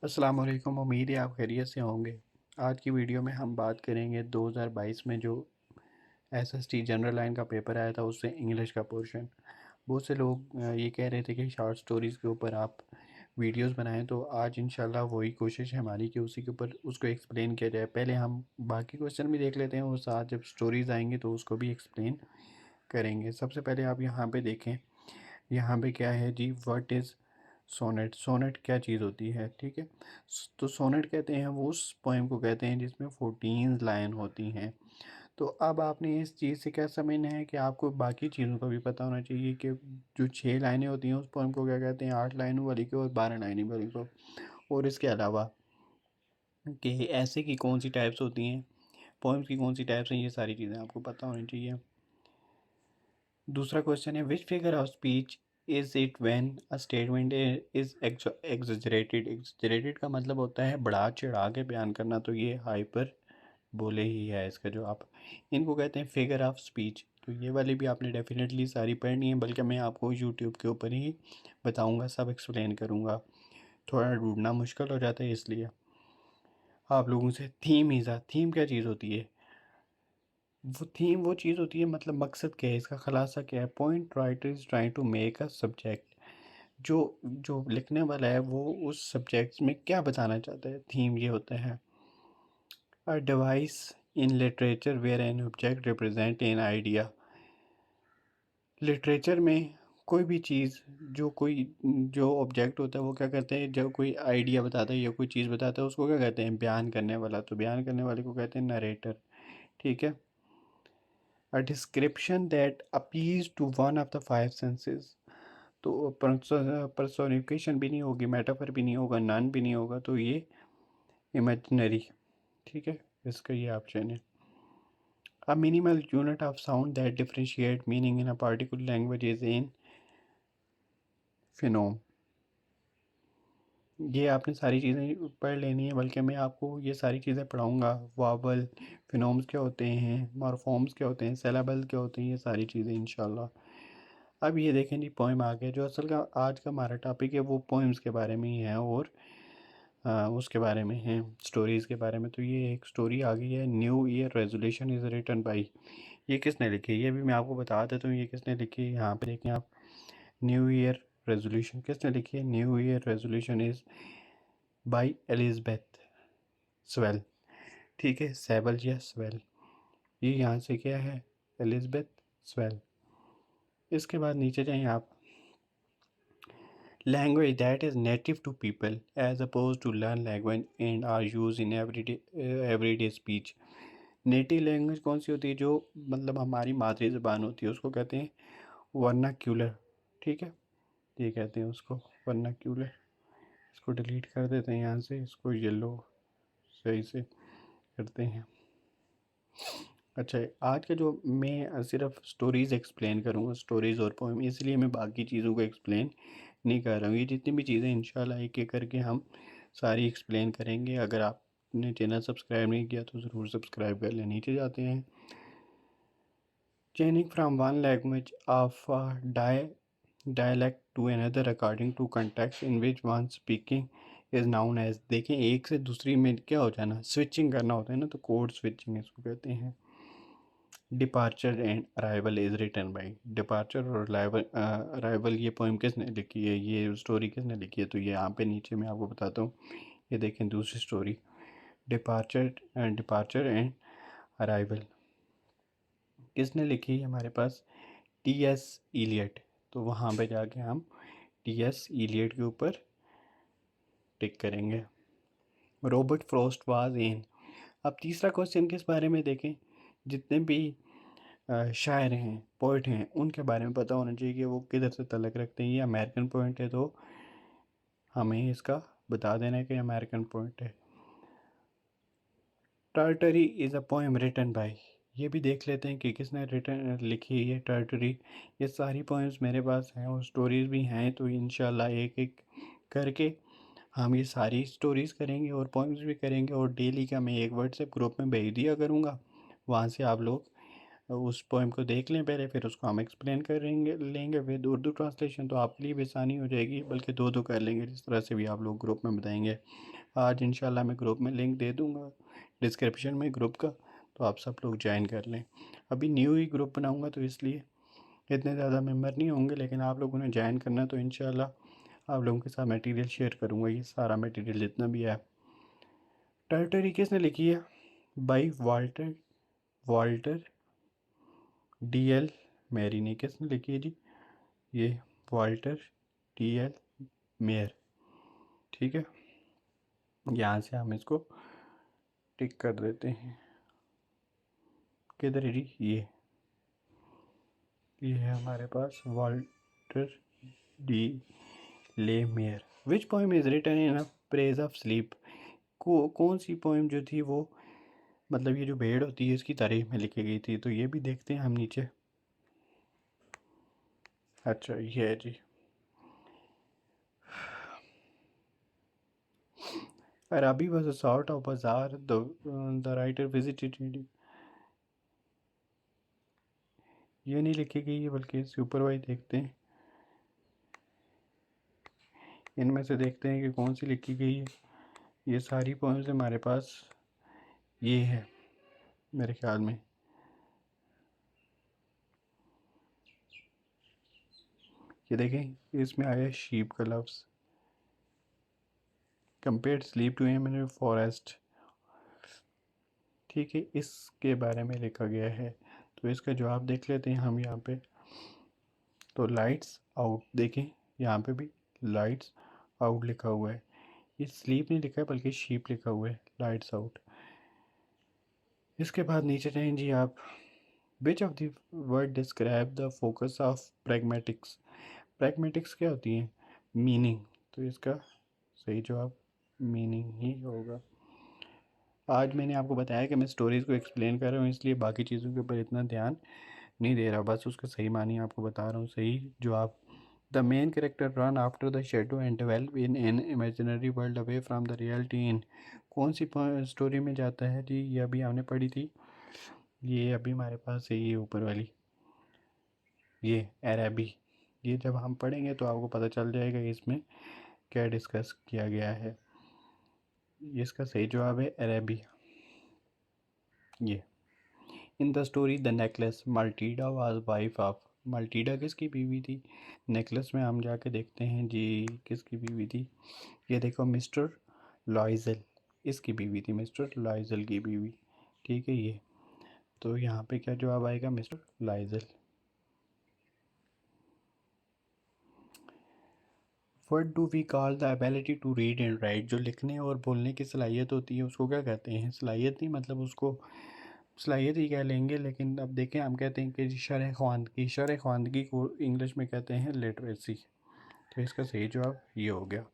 अस्सलाम वालेकुम। उम्मीद है आप खैरियत से होंगे। आज की वीडियो में हम बात करेंगे 2022 में जो एसएसटी जनरल लाइन का पेपर आया था उससे इंग्लिश का पोर्शन। बहुत से लोग ये कह रहे थे कि शॉर्ट स्टोरीज़ के ऊपर आप वीडियोस बनाएं, तो आज इंशाल्लाह वही कोशिश है हमारी कि उसी के ऊपर उसको एक्सप्लेन किया जाए। पहले हम बाकी क्वेश्चन भी देख लेते हैं और साथ जब स्टोरीज़ आएंगे तो उसको भी एक्सप्लेन करेंगे। सबसे पहले आप यहाँ पे देखें, यहाँ पे क्या है जी, व्हाट इज़ सोनेट। सोनेट क्या चीज़ होती है, ठीक है। तो सोनेट कहते हैं वो उस पोएम को कहते हैं जिसमें 14 लाइन होती हैं। तो अब आपने इस चीज़ से क्या समझना है कि आपको बाकी चीज़ों का भी पता होना चाहिए कि जो 6 लाइनें होती हैं उस पोएम को क्या कहते हैं, 8 लाइनों वाली को और 12 लाइनों वाली को। और इसके अलावा कि ऐसे की कौन सी टाइप्स होती हैं, पोएम्स की कौन सी टाइप्स हैं, ये सारी चीज़ें आपको पता होनी चाहिए। दूसरा क्वेश्चन है, which figure of speech is it when a statement is exaggerated. Exaggerated का मतलब होता है बढ़ा चढ़ा के बयान करना, तो ये हाइपर बोले ही है इसका जवाब। इनको कहते हैं फिगर ऑफ स्पीच। तो ये वाली भी आपने डेफिनेटली सारी पढ़नी है, बल्कि मैं आपको यूट्यूब के ऊपर ही बताऊंगा, सब एक्सप्लेन करूंगा। थोड़ा ढूंढना मुश्किल हो जाता है इसलिए आप लोगों से। थीम इज़ अ, थीम क्या चीज़ होती है? वो थीम वो चीज़ होती है, मतलब मकसद क्या है इसका, खुलासा क्या है। Point writer is trying to make a subject. जो जो लिखने वाला है वो उस सब्जेक्ट में क्या बताना चाहता है, थीम ये होता है। A device in literature where an object represent an idea. Literature में कोई भी चीज़, जो ऑब्जेक्ट होता है वो क्या करते हैं, जब कोई आइडिया बताता है या कोई चीज़ बताता है उसको क्या कहते हैं, बयान करने वाला। तो बयान करने वाले को कहते हैं नरेटर, ठीक है। A description that appeals to one of the five senses. तो पर्सोनिफिकेशन भी नहीं होगी, मेटाफर भी नहीं होगा, नन भी नहीं होगा, तो ये इमेजिनरी, ठीक है। इसका ये ऑप्शन है। A minimal unit of sound that differentiate meaning in a particular language is in phoneme. ये आपने सारी चीज़ें पढ़ लेनी है, बल्कि मैं आपको ये सारी चीज़ें पढ़ाऊँगा। वावल, फिनोम्स क्या होते हैं, मॉर्फोम्स क्या होते हैं, सिलेबल क्या होते हैं, ये सारी चीज़ें इंशाल्लाह। अब ये देखें जी, पोएम आ गया। जो असल का आज का हमारा टॉपिक है वो पोएम्स के बारे में ही है और उसके बारे में है, स्टोरीज़ के बारे में। तो ये एक स्टोरी आ गई है, new year resolution is written by. ये किसने लिखी है ये भी मैं आपको बता देता हूँ, ये किसने लिखी है। यहाँ पे देखें आप, न्यू ईयर रेजोल्यूशन किसने लिखी है, new year resolution is by Elizabeth swell, ठीक है। सेबल या स्वेल, ये यहाँ से क्या है, एलिज़ाबेथ स्वेल। इसके बाद नीचे जाएँ आप, language that is native to people as opposed to learn language and are used in everyday speech। Native language कौन सी होती है, जो मतलब हमारी मादरी ज़बान होती है उसको कहते हैं वर्नाक्यूलर, ठीक है। ये कहते हैं उसको वर्नाक्यूलर। इसको डिलीट कर देते हैं यहाँ से, इसको येलो सही से करते हैं। अच्छा, आज का जो मैं सिर्फ स्टोरीज़ एक्सप्लेन करूँगा, स्टोरीज़ और पोएम, इसलिए मैं बाकी चीज़ों को एक्सप्लेन नहीं कर रहा हूँ। ये जितनी भी चीज़ें इंशाल्लाह एक एक करके हम सारी एक्सप्लेन करेंगे। अगर आपने चैनल सब्सक्राइब नहीं किया तो ज़रूर सब्सक्राइब कर लें। नीचे जाते हैं, changing from one language of dialect to another according to context in which one speaking is known as. देखें, एक से दूसरी में क्या हो जाना, स्विचिंग करना होता है ना, तो कोड स्विचिंग इसको कहते हैं। Departure and arrival is written by. Departure और अराइवल ये पोएम किसने लिखी है, ये स्टोरी किसने लिखी है, तो ये यहाँ पे नीचे मैं आपको बताता हूँ। ये देखें दूसरी स्टोरी, डिपार्चर एंड अराइवल किसने लिखी है हमारे पास, टी एस इलियट। तो वहाँ पे जाके हम टी एस इलियट के ऊपर टिक करेंगे। Robert Frost was in. अब तीसरा क्वेश्चन किस बारे में देखें, जितने भी शायर हैं, पोइट हैं, उनके बारे में पता होना चाहिए कि वो किधर से तलक रखते हैं। ये अमेरिकन पोइट है तो हमें इसका बता देना है कि अमेरिकन पोइट है। Tartary is a poem written by. ये भी देख लेते हैं कि किसने रिटन लिखी है ये टार्टरी। ये सारी पोएम्स मेरे पास हैं और स्टोरीज़ भी हैं, तो इंशाल्लाह एक एक करके हम ये सारी स्टोरीज़ करेंगे और पोएम्स भी करेंगे। और डेली का मैं एक व्हाट्सएप ग्रुप में भेज दिया करूँगा, वहाँ से आप लोग उस पोएम को देख लें पहले, फिर उसको हम एक्सप्लेन करेंगे लेंगे विद उर्दू ट्रांसलेशन, तो आपके लिए भी आसानी हो जाएगी, बल्कि दो दो कर लेंगे, जिस तरह से भी आप लोग ग्रुप में बताएंगे। आज इंशाल्लाह मैं ग्रुप में लिंक दे दूँगा डिस्क्रिप्शन में ग्रुप का, तो आप सब लोग ज्वाइन कर लें। अभी न्यू ही ग्रुप बनाऊँगा तो इसलिए इतने ज़्यादा मेंबर नहीं होंगे, लेकिन आप लोगों ने ज्वाइन करना, तो इंशाल्लाह आप लोगों के साथ मटेरियल शेयर करूँगा, ये सारा मटेरियल जितना भी है। टाइटल किसने लिखी है? By Walter Walter de la. Mare ने किसने लिखी है जी? ये वाल्टर डी.एल. मेयर। ठीक है, यहाँ से हम इसको टिक कर देते हैं। किधर है जी? ये है हमारे पास Walter de la Mare. Which poem is written in a praise of sleep? कौन सी पोएम जो थी वो, मतलब ये जो भेड़ होती है इसकी तारीफ में लिखी गई थी, तो ये भी देखते हैं हम नीचे। अच्छा ये है जी, Arabi was a sort of bazaar. The writer visited it. ये नहीं लिखी गई है, बल्कि इसके ऊपर वाली देखते हैं, इनमें से देखते हैं कि कौन सी लिखी गई है। ये सारी पोएम्स हमारे पास ये है मेरे ख्याल में। ये देखें, इसमें आया शीप का लफ्ज़। Compare sleep to him in forest. ठीक है, इसके बारे में लिखा गया है, तो इसका जवाब देख लेते हैं हम यहाँ पे। तो लाइट्स आउट, देखें यहाँ पे भी लाइट्स आउट लिखा हुआ है, ये स्लीप नहीं लिखा है बल्कि शीप लिखा हुआ है, लाइट्स आउट। इसके बाद नीचे जाएं जी आप। Which of the word describe the focus of pragmatics? Pragmatics क्या होती है? मीनिंग, तो इसका सही जवाब मीनिंग ही होगा। आज मैंने आपको बताया कि मैं स्टोरीज़ को एक्सप्लेन कर रहा हूँ, इसलिए बाकी चीज़ों के ऊपर इतना ध्यान नहीं दे रहा, बस उसका सही मानी आपको बता रहा हूँ, सही जवाब। The main character run after the shadow and develop in an imaginary world away from the reality in. कौन सी स्टोरी में जाता है जी? ये अभी हमने पढ़ी थी, ये अभी हमारे पास है, ये ऊपर वाली, ये अरबी। ये जब हम पढ़ेंगे तो आपको पता चल जाएगा इसमें क्या डिस्कस किया गया है। इसका सही जवाब है अरबी। ये in the story the necklace Matilda was wife of. Matilda किसकी बीवी थी? नेकलेस में हम जाके देखते हैं जी किसकी बीवी थी। ये देखो, मिस्टर लॉयजल इसकी बीवी थी, मिस्टर लॉयजल की बीवी। ठीक है, ये तो यहाँ पे क्या जवाब आएगा? Mister Loisel. What do we call the ability to read and write? जो लिखने और बोलने की सलाहियत होती है उसको क्या कहते हैं? सलाहियत नहीं, मतलब उसको सलाहियत ही कह लेंगे, लेकिन अब देखें हम कहते हैं कि शरह ख्वानदगी, शरह ख्वानदगी को इंग्लिश में कहते हैं लिटरेसी। तो इसका सही जवाब ये हो गया।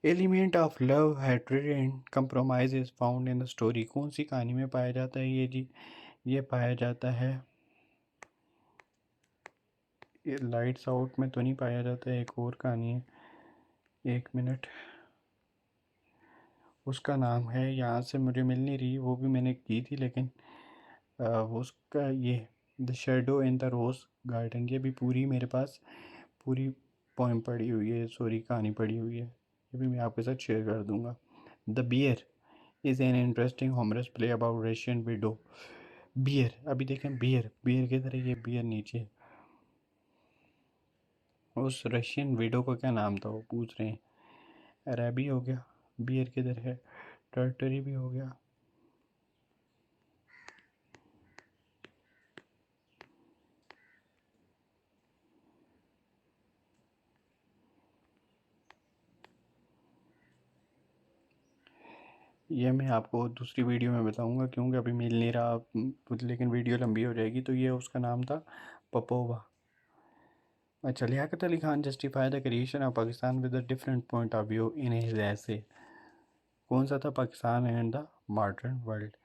Element of love hatred and compromise is found in the story. कौन सी कहानी में पाया जाता है ये जी? ये पाया जाता है, ये लाइट्स आउट में तो नहीं पाया जाता है, एक और कहानी है, एक मिनट, उसका नाम है, यहाँ से मुझे मिल नहीं रही, वो भी मैंने की थी, लेकिन वो उसका ये the shadow in the rose garden, ये भी पूरी मेरे पास पूरी पोएम पढ़ी हुई है, सॉरी कहानी पढ़ी हुई है, ये भी मैं आपके साथ शेयर कर दूंगा। The bear is an interesting humorous play about Russian widow. Bear, अभी देखें बियर, बियर किधर है? ये बियर नीचे, उस रशियन विडो का क्या नाम था वो पूछ रहे हैं। अरबी हो गया, बियर किधर है? टर्टरी भी हो गया। ये मैं आपको दूसरी वीडियो में बताऊंगा, क्योंकि अभी मिल नहीं रहा, लेकिन वीडियो लंबी हो जाएगी। तो ये उसका नाम था पपोवा। अच्छा, Liaquat Ali Khan justify the creation of Pakistan with a different point of view in his essay. कौन सा था? Pakistan and the modern world.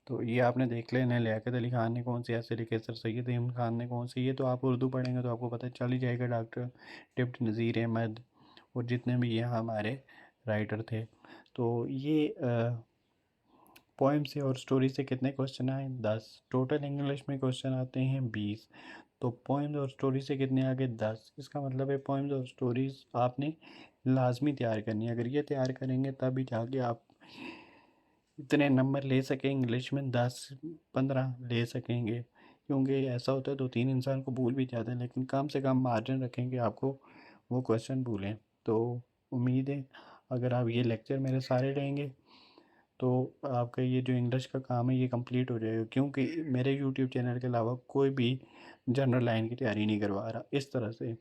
तो ये आपने देख लेना, लियाकत अली खान ने कौन से ऐसे लिखे, सर सैयद अहमद खान ने कौन से, ये तो आप उर्दू पढ़ेंगे तो आपको पता चल ही जाएगा। डॉक्टर डिप्टी नज़ीर अहमद और जितने भी ये हमारे राइटर थे, तो ये पोइम से और स्टोरी से कितने क्वेश्चन आए? 10। टोटल इंग्लिश में क्वेश्चन आते हैं 20। तो पोइम्स और स्टोरी से कितने आ गए? 10। इसका मतलब है पोइम्स और स्टोरीज आपने लाजमी तैयार करनी है। अगर ये तैयार करेंगे तभी जाके आप इतने नंबर ले सकें इंग्लिश में, 10-15 ले सकेंगे। क्योंकि ऐसा होता है 2-3 इंसान को भूल भी जाते हैं, लेकिन कम से कम मार्जिन रखें कि आपको वो क्वेश्चन भूलें। तो उम्मीद है अगर आप ये लेक्चर मेरे सारे लेंगे तो आपका ये जो इंग्लिश का काम है ये कंप्लीट हो जाएगा। क्योंकि मेरे यूट्यूब चैनल के अलावा कोई भी जनरल लाइन की तैयारी नहीं करवा रहा इस तरह से।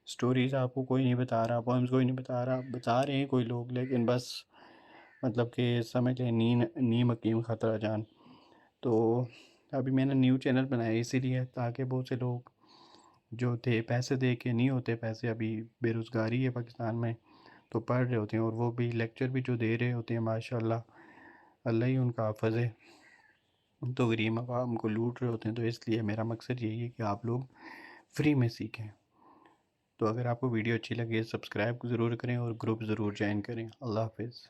स्टोरीज़ आपको कोई नहीं बता रहा, पोएम्स कोई नहीं बता रहा, बता रहे हैं कोई लोग, लेकिन बस मतलब कि समझ लें नीम हकीम खतरा जान। तो अभी मैंने न्यू चैनल बनाया इसीलिए, ताकि बहुत से लोग जो थे पैसे दे के नहीं होते, पैसे अभी बेरोज़गारी है पाकिस्तान में, तो पढ़ रहे होते हैं और वो भी लेक्चर भी जो दे रहे होते हैं माशाल्लाह, अल्लाह ही उनका हाफ़िज़ है, तो गरीब आवाम को लूट रहे होते हैं। तो इसलिए मेरा मकसद यही है कि आप लोग फ्री में सीखें। तो अगर आपको वीडियो अच्छी लगे सब्सक्राइब ज़रूर करें और ग्रुप ज़रूर ज्वाइन करें। अल्लाह हाफ़िज़।